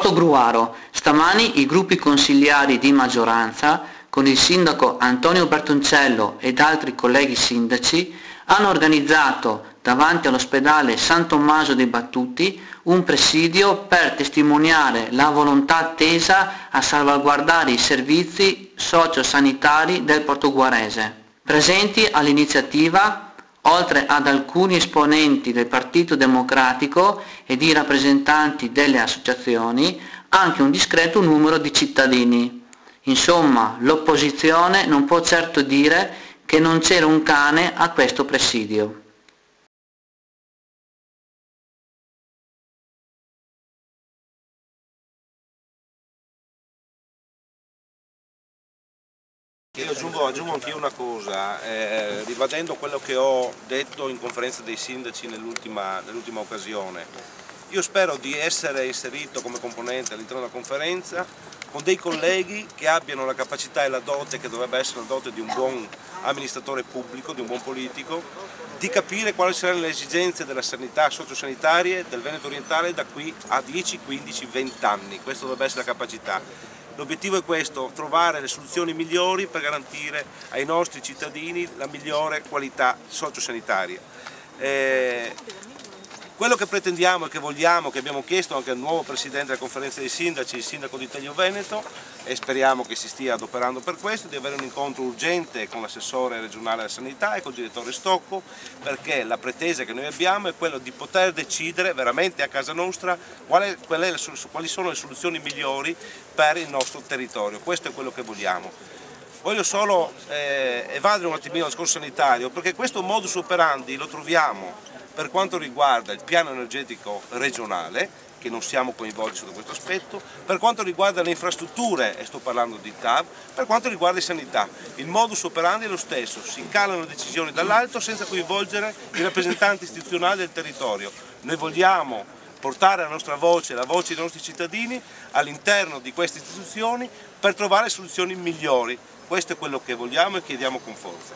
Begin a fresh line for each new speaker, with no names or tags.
Porto Gruaro, stamani i gruppi consigliari di maggioranza, con il sindaco Antonio Bertoncello ed altri colleghi sindaci, hanno organizzato davanti all'ospedale San Tommaso dei Battuti un presidio per testimoniare la volontà tesa a salvaguardare i servizi sociosanitari del portoguarese. Presenti all'iniziativa, oltre ad alcuni esponenti del Partito Democratico e di rappresentanti delle associazioni, anche un discreto numero di cittadini. Insomma, l'opposizione non può certo dire che non c'era un cane a questo presidio.
Io aggiungo anch'io una cosa, ribadendo quello che ho detto in conferenza dei sindaci nell'ultima occasione. Io spero di essere inserito come componente all'interno della conferenza con dei colleghi che abbiano la capacità e la dote, che dovrebbe essere la dote di un buon amministratore pubblico, di un buon politico, di capire quali saranno le esigenze della sanità sociosanitarie del Veneto orientale da qui a 10, 15, 20 anni. Questa dovrebbe essere la capacità. L'obiettivo è questo, trovare le soluzioni migliori per garantire ai nostri cittadini la migliore qualità sociosanitaria. Quello che pretendiamo e che vogliamo, che abbiamo chiesto anche al nuovo Presidente della Conferenza dei Sindaci, il Sindaco di Taglio Veneto, e speriamo che si stia adoperando per questo, di avere un incontro urgente con l'assessore regionale della sanità e con il direttore Stocco, perché la pretesa che noi abbiamo è quella di poter decidere veramente a casa nostra quali sono le soluzioni migliori per il nostro territorio. Questo è quello che vogliamo. Voglio solo evadere un attimino al discorso sanitario, perché questo modus operandi lo troviamo per quanto riguarda il piano energetico regionale, che non siamo coinvolti sotto questo aspetto, per quanto riguarda le infrastrutture, e sto parlando di TAV, per quanto riguarda la sanità. Il modus operandi è lo stesso, si incalano decisioni dall'alto senza coinvolgere i rappresentanti istituzionali del territorio. Noi vogliamo portare la nostra voce, la voce dei nostri cittadini all'interno di queste istituzioni per trovare soluzioni migliori. Questo è quello che vogliamo e chiediamo con forza.